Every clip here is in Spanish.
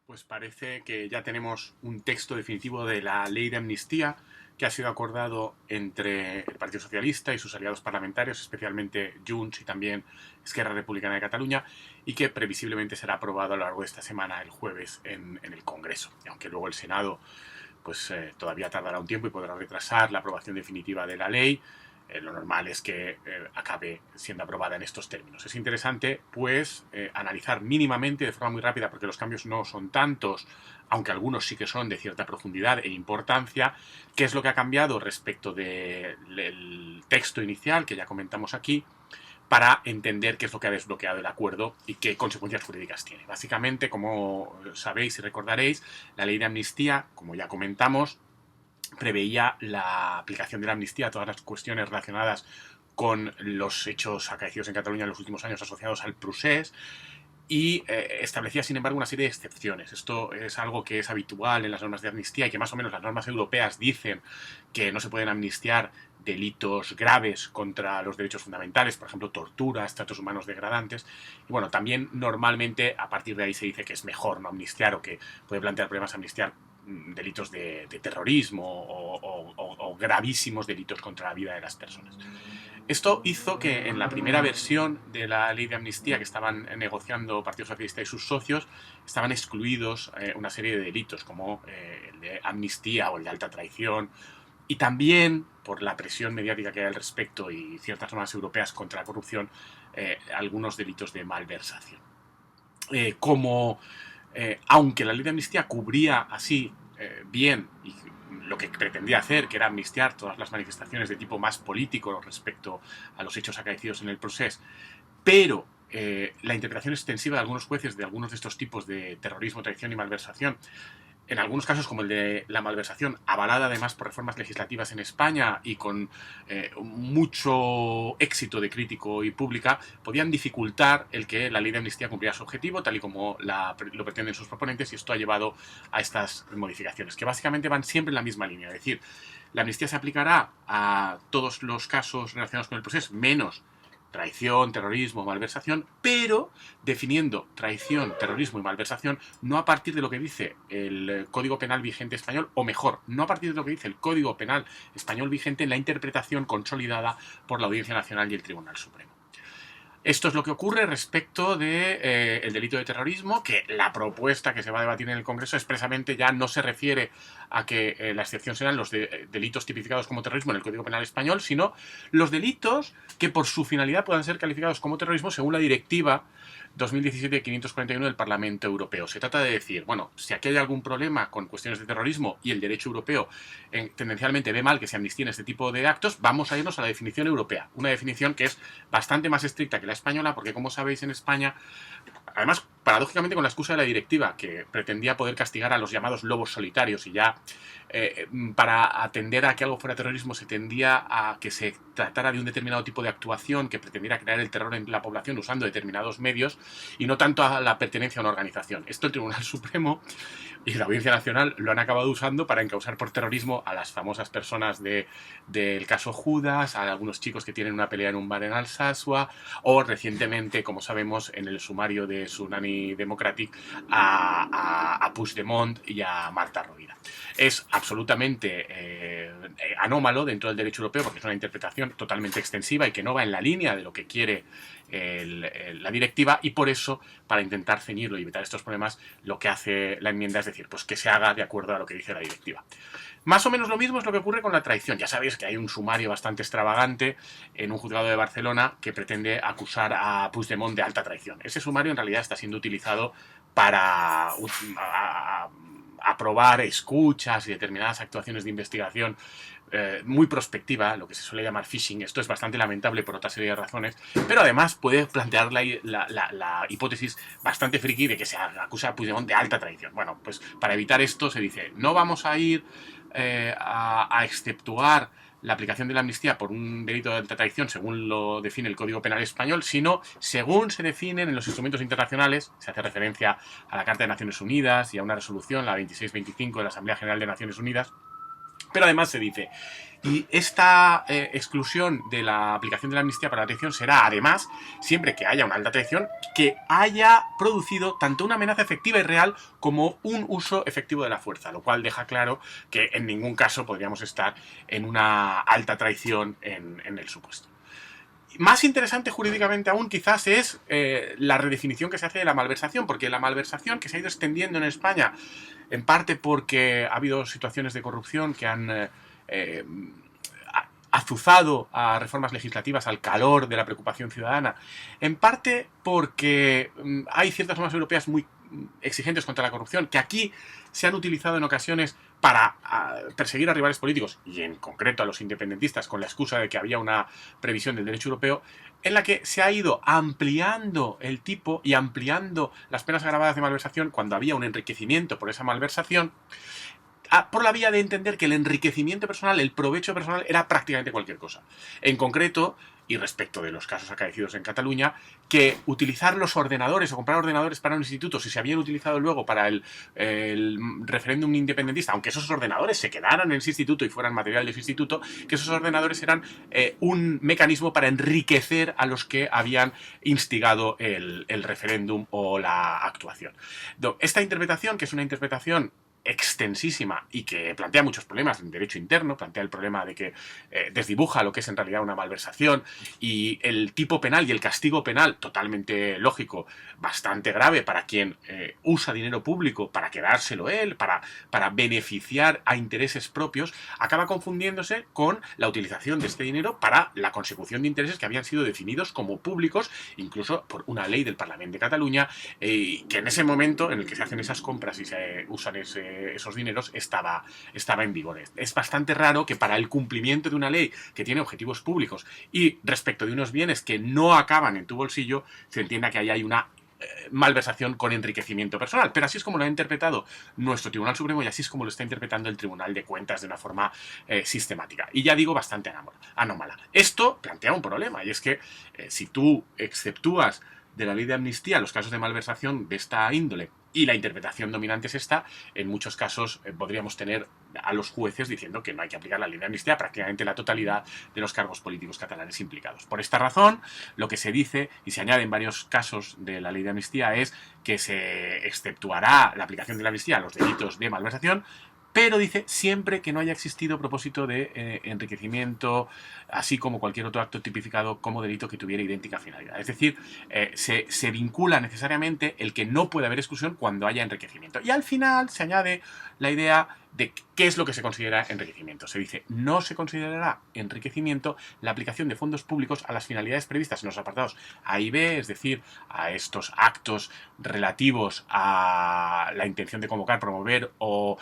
Pues parece que ya tenemos un texto definitivo de la ley de amnistía que ha sido acordado entre el Partido Socialista y sus aliados parlamentarios, especialmente Junts y también Esquerra Republicana de Cataluña, y que previsiblemente será aprobado a lo largo de esta semana, el jueves, en el Congreso. Y aunque luego el Senado todavía tardará un tiempo y podrá retrasar la aprobación definitiva de la ley, lo normal es que acabe siendo aprobada en estos términos. Es interesante, pues, analizar mínimamente, de forma muy rápida, porque los cambios no son tantos, aunque algunos sí que son de cierta profundidad e importancia, qué es lo que ha cambiado respecto del texto inicial, que ya comentamos aquí, para entender qué es lo que ha desbloqueado el acuerdo y qué consecuencias jurídicas tiene. Básicamente, como sabéis y recordaréis, la ley de amnistía, como ya comentamos, preveía la aplicación de la amnistía a todas las cuestiones relacionadas con los hechos acaecidos en Cataluña en los últimos años asociados al procés y establecía, sin embargo, una serie de excepciones. Esto es algo que es habitual en las normas de amnistía y que más o menos las normas europeas dicen que no se pueden amnistiar delitos graves contra los derechos fundamentales, por ejemplo, torturas, tratos humanos degradantes. Y bueno, también normalmente a partir de ahí se dice que es mejor no amnistiar o que puede plantear problemas amnistiar delitos de terrorismo o gravísimos delitos contra la vida de las personas. Esto hizo que en la primera versión de la ley de amnistía que estaban negociando Partido Socialista y sus socios, estaban excluidos una serie de delitos como el de amnistía o el de alta traición, y también por la presión mediática que hay al respecto y ciertas normas europeas contra la corrupción, algunos delitos de malversación. Aunque la ley de amnistía cubría así bien y lo que pretendía hacer, que era amnistiar todas las manifestaciones de tipo más político respecto a los hechos acaecidos en el proceso, pero la interpretación extensiva de algunos jueces de algunos de estos tipos de terrorismo, traición y malversación, en algunos casos como el de la malversación, avalada además por reformas legislativas en España y con mucho éxito de crítico y pública, podían dificultar el que la ley de amnistía cumpliera su objetivo, tal y como lo pretenden sus proponentes, y esto ha llevado a estas modificaciones, que básicamente van siempre en la misma línea. Es decir, la amnistía se aplicará a todos los casos relacionados con el proceso, menos traición, terrorismo, malversación, pero definiendo traición, terrorismo y malversación no a partir de lo que dice el Código Penal vigente español, o mejor, no a partir de lo que dice el Código Penal español vigente en la interpretación consolidada por la Audiencia Nacional y el Tribunal Supremo. Esto es lo que ocurre respecto del delito de terrorismo, que la propuesta que se va a debatir en el Congreso expresamente ya no se refiere a que la excepción serán los delitos tipificados como terrorismo en el Código Penal español, sino los delitos que por su finalidad puedan ser calificados como terrorismo según la Directiva 2017-541 del Parlamento Europeo. Se trata de decir, bueno, si aquí hay algún problema con cuestiones de terrorismo y el derecho europeo tendencialmente ve mal que se amnistíen este tipo de actos, vamos a irnos a la definición europea. Una definición que es bastante más estricta que la española, porque como sabéis en España, además paradójicamente con la excusa de la directiva que pretendía poder castigar a los llamados lobos solitarios, y ya para atender a que algo fuera terrorismo se tendía a que se tratara de un determinado tipo de actuación que pretendiera crear el terror en la población usando determinados medios y no tanto a la pertenencia a una organización. Esto el Tribunal Supremo y la Audiencia Nacional lo han acabado usando para encausar por terrorismo a las famosas personas del caso Judas, a algunos chicos que tienen una pelea en un bar en Alsasua, o recientemente, como sabemos, en el sumario de Tsunami Democratic a Puigdemont y a Marta Rovira. Es absolutamente anómalo dentro del derecho europeo porque es una interpretación totalmente extensiva y que no va en la línea de lo que quiere la directiva, y por eso, para intentar ceñirlo y evitar estos problemas, lo que hace la enmienda es decir, pues que se haga de acuerdo a lo que dice la directiva. Más o menos lo mismo es lo que ocurre con la traición. Ya sabéis que hay un sumario bastante extravagante en un juzgado de Barcelona que pretende acusar a Puigdemont de alta traición. Ese sumario en realidad está siendo utilizado para aprobar escuchas y determinadas actuaciones de investigación muy prospectiva, lo que se suele llamar phishing. Esto es bastante lamentable por otra serie de razones, pero además puede plantear la hipótesis bastante friki de que se acusa a Puigdemont de alta traición. Bueno, pues para evitar esto se dice, no vamos a ir a exceptuar la aplicación de la amnistía por un delito de alta traición según lo define el Código Penal español, sino según se definen en los instrumentos internacionales. Se hace referencia a la Carta de Naciones Unidas y a una resolución, la 2625 de la Asamblea General de Naciones Unidas, Pero además se dice, y esta exclusión de la aplicación de la amnistía para la traición será, además, siempre que haya una alta traición, que haya producido tanto una amenaza efectiva y real como un uso efectivo de la fuerza, lo cual deja claro que en ningún caso podríamos estar en una alta traición en el supuesto. Más interesante jurídicamente aún quizás es la redefinición que se hace de la malversación, porque la malversación que se ha ido extendiendo en España, en parte porque ha habido situaciones de corrupción que han azuzado a reformas legislativas al calor de la preocupación ciudadana, en parte porque hay ciertas normas europeas muy exigentes contra la corrupción que aquí se han utilizado en ocasiones para perseguir a rivales políticos y en concreto a los independentistas con la excusa de que había una previsión del derecho europeo en la que se ha ido ampliando el tipo y ampliando las penas agravadas de malversación cuando había un enriquecimiento por esa malversación, por la vía de entender que el enriquecimiento personal, el provecho personal, era prácticamente cualquier cosa. En concreto, y respecto de los casos acaecidos en Cataluña, que utilizar los ordenadores o comprar ordenadores para un instituto, si se habían utilizado luego para el referéndum independentista, aunque esos ordenadores se quedaran en ese instituto y fueran material de ese instituto, que esos ordenadores eran un mecanismo para enriquecer a los que habían instigado el referéndum o la actuación. Esta interpretación, que es una interpretación extensísima y que plantea muchos problemas en derecho interno, plantea el problema de que desdibuja lo que es en realidad una malversación y el tipo penal y el castigo penal totalmente lógico, bastante grave para quien usa dinero público para quedárselo él, para beneficiar a intereses propios, acaba confundiéndose con la utilización de este dinero para la consecución de intereses que habían sido definidos como públicos, incluso por una ley del Parlamento de Cataluña, que en ese momento en el que se hacen esas compras y se usan esos dineros estaba en vigor. Es bastante raro que para el cumplimiento de una ley que tiene objetivos públicos y respecto de unos bienes que no acaban en tu bolsillo, se entienda que ahí hay una malversación con enriquecimiento personal. Pero así es como lo ha interpretado nuestro Tribunal Supremo y así es como lo está interpretando el Tribunal de Cuentas de una forma sistemática. Y ya digo, bastante anómala. Esto plantea un problema y es que si tú exceptúas de la ley de amnistía los casos de malversación de esta índole y la interpretación dominante es esta, en muchos casos podríamos tener a los jueces diciendo que no hay que aplicar la ley de amnistía a prácticamente la totalidad de los cargos políticos catalanes implicados. Por esta razón, lo que se dice y se añade en varios casos de la ley de amnistía es que se exceptuará la aplicación de la amnistía a los delitos de malversación, pero dice siempre que no haya existido propósito de enriquecimiento, así como cualquier otro acto tipificado como delito que tuviera idéntica finalidad. Es decir, se vincula necesariamente el que no puede haber exclusión cuando haya enriquecimiento. Y al final se añade la idea de qué es lo que se considera enriquecimiento. Se dice, no se considerará enriquecimiento la aplicación de fondos públicos a las finalidades previstas en los apartados A y B, es decir, a estos actos relativos a la intención de convocar, promover o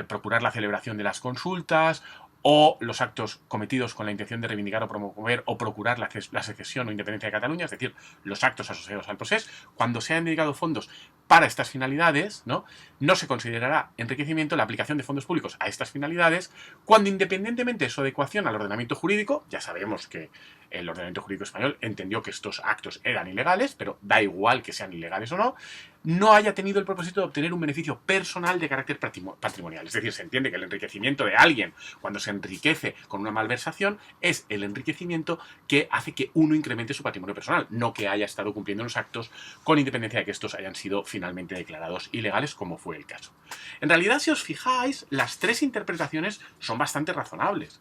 procurar la celebración de las consultas, o los actos cometidos con la intención de reivindicar o promover o procurar la secesión o independencia de Cataluña, es decir, los actos asociados al procés, cuando se han dedicado fondos para estas finalidades, no se considerará enriquecimiento la aplicación de fondos públicos a estas finalidades, cuando independientemente de su adecuación al ordenamiento jurídico, ya sabemos que el ordenamiento jurídico español entendió que estos actos eran ilegales, pero da igual que sean ilegales o no haya tenido el propósito de obtener un beneficio personal de carácter patrimonial. Es decir, se entiende que el enriquecimiento de alguien, cuando se enriquece con una malversación, es el enriquecimiento que hace que uno incremente su patrimonio personal, no que haya estado cumpliendo los actos con independencia de que estos hayan sido finalmente declarados ilegales, como fue el caso. En realidad, si os fijáis, las tres interpretaciones son bastante razonables.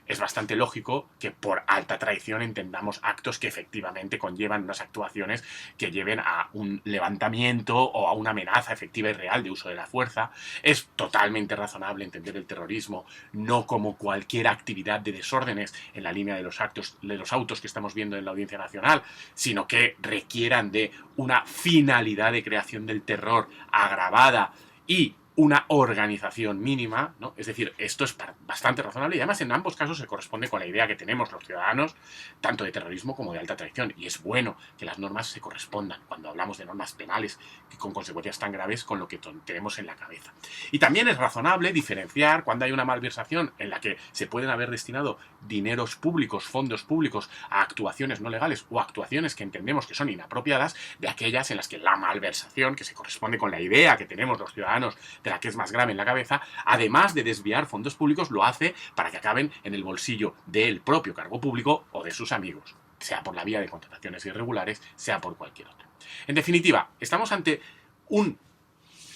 Es bastante lógico que por alta traición entendamos actos que efectivamente conllevan unas actuaciones que lleven a un levantamiento o a una amenaza efectiva y real de uso de la fuerza. Es totalmente razonable entender el terrorismo no como cualquier actividad de desórdenes en la línea de los autos que estamos viendo en la Audiencia Nacional, sino que requieran de una finalidad de creación del terror agravada y una organización mínima, ¿no? Es decir, esto es bastante razonable y además en ambos casos se corresponde con la idea que tenemos los ciudadanos, tanto de terrorismo como de alta traición. Y es bueno que las normas se correspondan cuando hablamos de normas penales y con consecuencias tan graves con lo que tenemos en la cabeza. Y también es razonable diferenciar cuando hay una malversación en la que se pueden haber destinado dineros públicos, fondos públicos a actuaciones no legales o actuaciones que entendemos que son inapropiadas, de aquellas en las que la malversación, que se corresponde con la idea que tenemos los ciudadanos de la que es más grave en la cabeza, además de desviar fondos públicos, lo hace para que acaben en el bolsillo del propio cargo público o de sus amigos, sea por la vía de contrataciones irregulares, sea por cualquier otra. En definitiva, estamos ante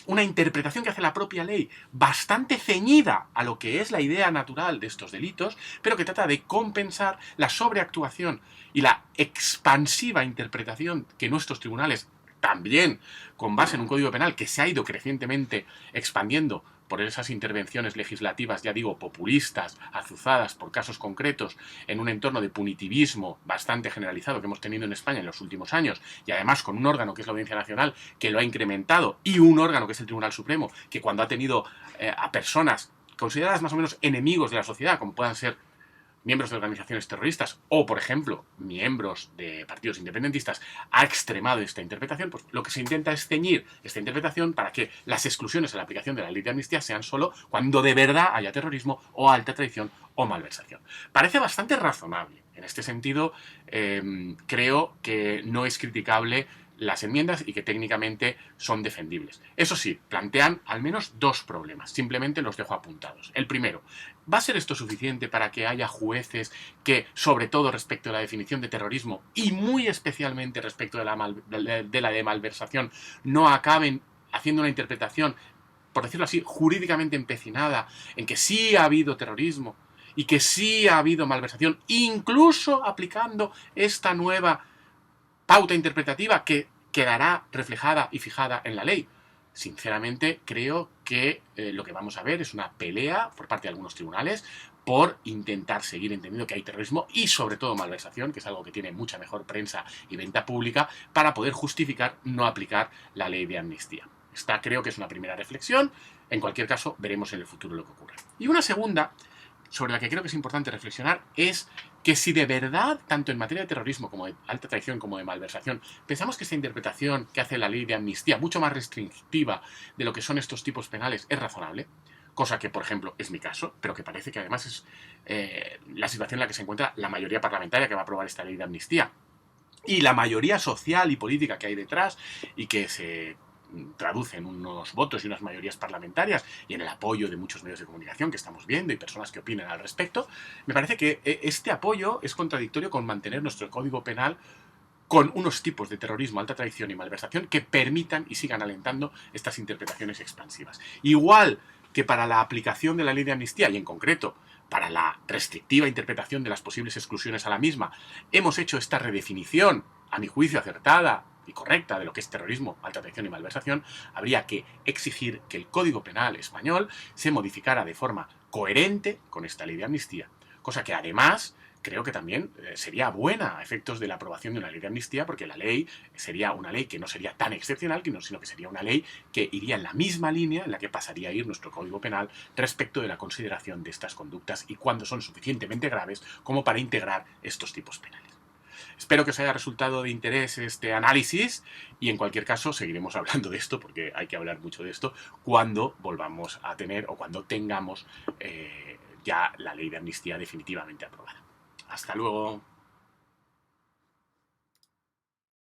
una interpretación que hace la propia ley bastante ceñida a lo que es la idea natural de estos delitos, pero que trata de compensar la sobreactuación y la expansiva interpretación que nuestros tribunales, también con base en un código penal que se ha ido crecientemente expandiendo por esas intervenciones legislativas, ya digo, populistas, azuzadas por casos concretos, en un entorno de punitivismo bastante generalizado que hemos tenido en España en los últimos años, y además con un órgano que es la Audiencia Nacional que lo ha incrementado, y un órgano que es el Tribunal Supremo, que cuando ha tenido a personas consideradas más o menos enemigos de la sociedad, como puedan ser miembros de organizaciones terroristas o, por ejemplo, miembros de partidos independentistas, ha extremado esta interpretación, pues lo que se intenta es ceñir esta interpretación para que las exclusiones a la aplicación de la ley de amnistía sean solo cuando de verdad haya terrorismo o alta traición o malversación. Parece bastante razonable. En este sentido, creo que no es criticable las enmiendas y que técnicamente son defendibles. Eso sí, plantean al menos dos problemas. Simplemente los dejo apuntados. El primero, ¿va a ser esto suficiente para que haya jueces que, sobre todo respecto a la definición de terrorismo y muy especialmente respecto de la de malversación, no acaben haciendo una interpretación, por decirlo así, jurídicamente empecinada en que sí ha habido terrorismo y que sí ha habido malversación, incluso aplicando esta nueva pauta interpretativa que quedará reflejada y fijada en la ley? Sinceramente, creo que lo que vamos a ver es una pelea por parte de algunos tribunales por intentar seguir entendiendo que hay terrorismo y sobre todo malversación, que es algo que tiene mucha mejor prensa y venta pública, para poder justificar no aplicar la ley de amnistía. Esta creo que es una primera reflexión. En cualquier caso, veremos en el futuro lo que ocurre. Y una segunda, sobre la que creo que es importante reflexionar, es que si de verdad, tanto en materia de terrorismo como de alta traición como de malversación, pensamos que esta interpretación que hace la ley de amnistía, mucho más restrictiva de lo que son estos tipos penales, es razonable, cosa que, por ejemplo, es mi caso, pero que parece que además es la situación en la que se encuentra la mayoría parlamentaria que va a aprobar esta ley de amnistía, y la mayoría social y política que hay detrás y que se traduce en unos votos y unas mayorías parlamentarias y en el apoyo de muchos medios de comunicación que estamos viendo y personas que opinan al respecto, me parece que este apoyo es contradictorio con mantener nuestro Código Penal con unos tipos de terrorismo, alta traición y malversación que permitan y sigan alentando estas interpretaciones expansivas. Igual que para la aplicación de la ley de amnistía y en concreto para la restrictiva interpretación de las posibles exclusiones a la misma, hemos hecho esta redefinición, a mi juicio acertada y correcta, de lo que es terrorismo, alta traición y malversación, habría que exigir que el Código Penal español se modificara de forma coherente con esta ley de amnistía, cosa que además creo que también sería buena a efectos de la aprobación de una ley de amnistía, porque la ley sería una ley que no sería tan excepcional, sino que sería una ley que iría en la misma línea en la que pasaría a ir nuestro Código Penal respecto de la consideración de estas conductas y cuándo son suficientemente graves como para integrar estos tipos penales. Espero que os haya resultado de interés este análisis y en cualquier caso seguiremos hablando de esto, porque hay que hablar mucho de esto, cuando volvamos a tener o cuando tengamos ya la ley de amnistía definitivamente aprobada. Hasta luego.